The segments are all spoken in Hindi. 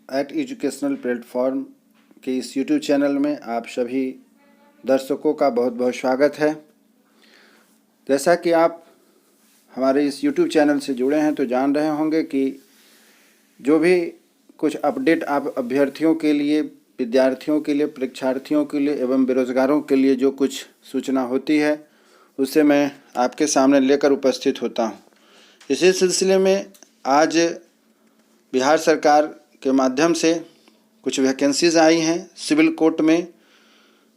एट एजुकेशनल प्लेटफॉर्म के इस यूट्यूब चैनल में आप सभी दर्शकों का बहुत बहुत स्वागत है। जैसा कि आप हमारे इस यूट्यूब चैनल से जुड़े हैं तो जान रहे होंगे कि जो भी कुछ अपडेट आप अभ्यर्थियों के लिए, विद्यार्थियों के लिए, परीक्षार्थियों के लिए एवं बेरोजगारों के लिए जो कुछ सूचना होती है उसे मैं आपके सामने लेकर उपस्थित होता हूँ। इसी सिलसिले में आज बिहार सरकार के माध्यम से कुछ वैकेंसीज आई हैं। सिविल कोर्ट में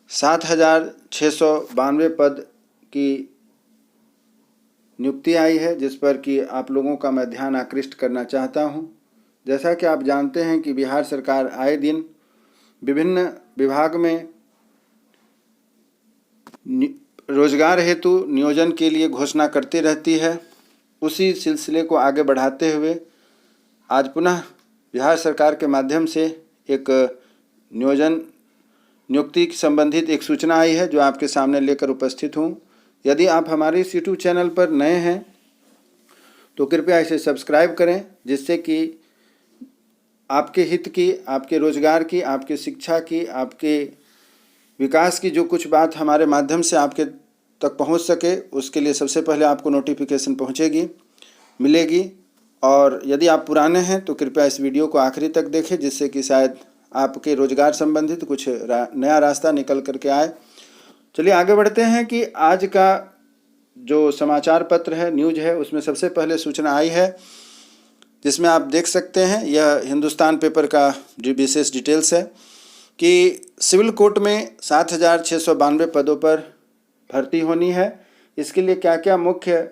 7,692 पद की नियुक्ति आई है, जिस पर कि आप लोगों का मैं ध्यान आकृष्ट करना चाहता हूं। जैसा कि आप जानते हैं कि बिहार सरकार आए दिन विभिन्न विभाग में रोजगार हेतु नियोजन के लिए घोषणा करती रहती है। उसी सिलसिले को आगे बढ़ाते हुए आज पुनः बिहार सरकार के माध्यम से एक नियुक्ति संबंधित एक सूचना आई है जो आपके सामने लेकर उपस्थित हूँ। यदि आप हमारे इस यूट्यूब चैनल पर नए हैं तो कृपया इसे सब्सक्राइब करें, जिससे कि आपके हित की, आपके रोजगार की, आपके शिक्षा की, आपके विकास की जो कुछ बात हमारे माध्यम से आपके तक पहुंच सके, उसके लिए सबसे पहले आपको नोटिफिकेशन मिलेगी। और यदि आप पुराने हैं तो कृपया इस वीडियो को आखिरी तक देखें, जिससे कि शायद आपके रोजगार संबंधित कुछ नया रास्ता निकल करके आए। चलिए आगे बढ़ते हैं कि आज का जो समाचार पत्र है, न्यूज़ है, उसमें सबसे पहले सूचना आई है जिसमें आप देख सकते हैं, यह हिंदुस्तान पेपर का विशेष डिटेल्स है कि सिविल कोर्ट में 7,692 पदों पर भर्ती होनी है। इसके लिए क्या क्या मुख्य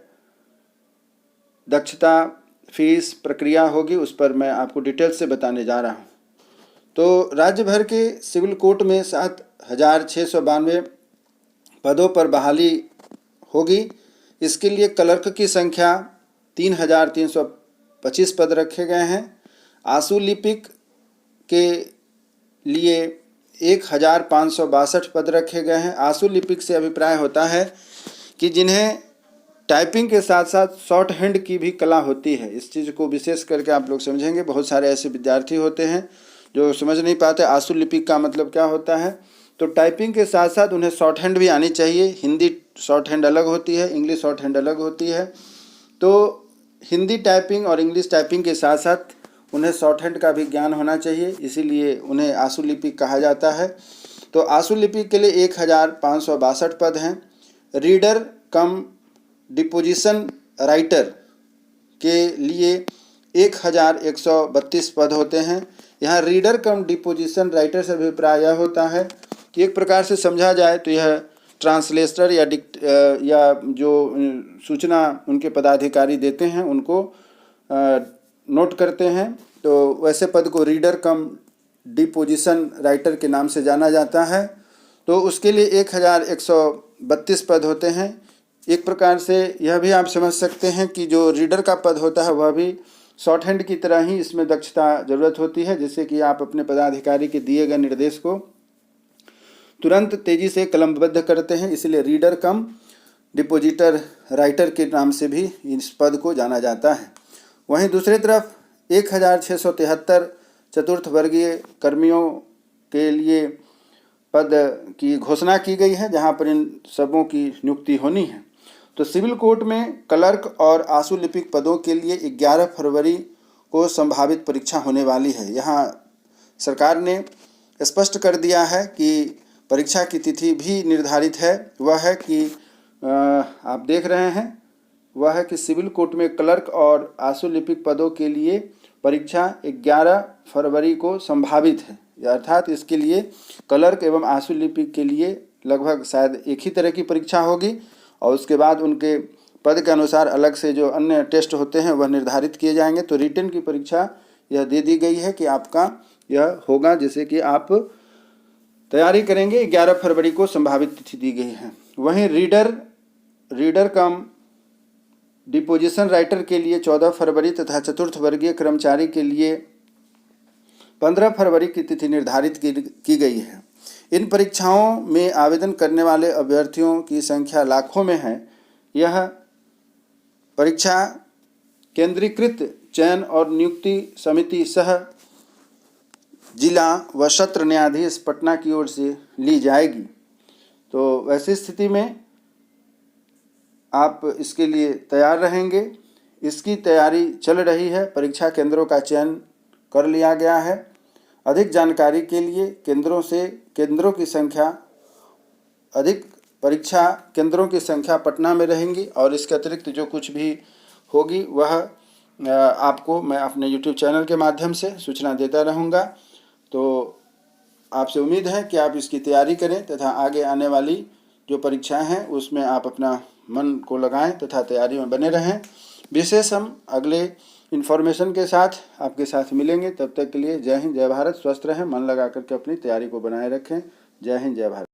दक्षता, फीस, प्रक्रिया होगी, उस पर मैं आपको डिटेल से बताने जा रहा हूँ। तो राज्य भर के सिविल कोर्ट में 7,692 पदों पर बहाली होगी। इसके लिए क्लर्क की संख्या 3,325 पद रखे गए हैं। आशु लिपिक के लिए 1,562 पद रखे गए हैं। आशु लिपिक से अभिप्राय होता है कि जिन्हें टाइपिंग के साथ साथ शॉर्ट हैंड की भी कला होती है। इस चीज़ को विशेष करके आप लोग समझेंगे। बहुत सारे ऐसे विद्यार्थी होते हैं जो समझ नहीं पाते आशु लिपिक का मतलब क्या होता है। तो टाइपिंग के साथ साथ उन्हें शॉर्ट हैंड भी आनी चाहिए। हिंदी शॉर्ट हैंड अलग होती है, इंग्लिश शॉर्ट हैंड अलग होती है। तो हिंदी टाइपिंग और इंग्लिश टाइपिंग के साथ साथ उन्हें शॉर्ट हैंड का भी ज्ञान होना चाहिए, इसीलिए उन्हें आशु लिपिक कहा जाता है। तो आशु लिपिक के लिए 1,562 पद हैं। रीडर कम डिपोजिशन राइटर के लिए 1,132 पद होते हैं। यहाँ रीडर कम डिपोजिशन राइटर से अभिप्राय यह होता है कि एक प्रकार से समझा जाए तो यह ट्रांसलेटर या जो सूचना उनके पदाधिकारी देते हैं उनको नोट करते हैं, तो वैसे पद को रीडर कम डिपोजिशन राइटर के नाम से जाना जाता है। तो उसके लिए 1,132 पद होते हैं। एक प्रकार से यह भी आप समझ सकते हैं कि जो रीडर का पद होता है वह भी शॉर्ट हैंड की तरह ही इसमें दक्षता ज़रूरत होती है, जिससे कि आप अपने पदाधिकारी के दिए गए निर्देश को तुरंत तेज़ी से कलमबद्ध करते हैं। इसलिए रीडर कम डिपोजिटर राइटर के नाम से भी इस पद को जाना जाता है। वहीं दूसरी तरफ 1,673 चतुर्थ वर्गीय कर्मियों के लिए पद की घोषणा की गई है, जहां पर इन सबों की नियुक्ति होनी है। तो सिविल कोर्ट में क्लर्क और आशु लिपिक पदों के लिए 11 फरवरी को संभावित परीक्षा होने वाली है। यहाँ सरकार ने स्पष्ट कर दिया है कि परीक्षा की तिथि भी निर्धारित है। वह है कि आप देख रहे हैं, वह है कि सिविल कोर्ट में क्लर्क और आशु लिपिक पदों के लिए परीक्षा 11 फरवरी को संभावित है। अर्थात इसके लिए क्लर्क एवं आशु लिपिक के लिए लगभग शायद एक ही तरह की परीक्षा होगी और उसके बाद उनके पद के अनुसार अलग से जो अन्य टेस्ट होते हैं वह निर्धारित किए जाएंगे। तो रिटन की परीक्षा यह दे दी गई है कि आपका यह होगा, जैसे कि आप तैयारी करेंगे। 11 फरवरी को संभावित तिथि दी गई है। वहीं रीडर कम डिपोजिशन राइटर के लिए 14 फरवरी तथा चतुर्थ वर्गीय कर्मचारी के लिए 15 फरवरी की तिथि निर्धारित की गई है। इन परीक्षाओं में आवेदन करने वाले अभ्यर्थियों की संख्या लाखों में है। यह परीक्षा केंद्रीकृत चयन और नियुक्ति समिति सह जिला व सत्र न्यायाधीश पटना की ओर से ली जाएगी। तो वैसी स्थिति में आप इसके लिए तैयार रहेंगे। इसकी तैयारी चल रही है, परीक्षा केंद्रों का चयन कर लिया गया है। अधिक जानकारी के लिए केंद्रों की संख्या अधिक परीक्षा केंद्रों की संख्या पटना में रहेंगी और इसके अतिरिक्त जो कुछ भी होगी वह आपको मैं अपने YouTube चैनल के माध्यम से सूचना देता रहूँगा। तो आपसे उम्मीद है कि आप इसकी तैयारी करें तथा आगे आने वाली जो परीक्षाएं हैं उसमें आप अपना मन को लगाएं तथा तैयारी में बने रहें। विशेष हम अगले इन्फॉर्मेशन के साथ आपके साथ मिलेंगे। तब तक के लिए जय हिंद, जय भारत। स्वस्थ रहें, मन लगा करके अपनी तैयारी को बनाए रखें। जय हिंद, जय भारत।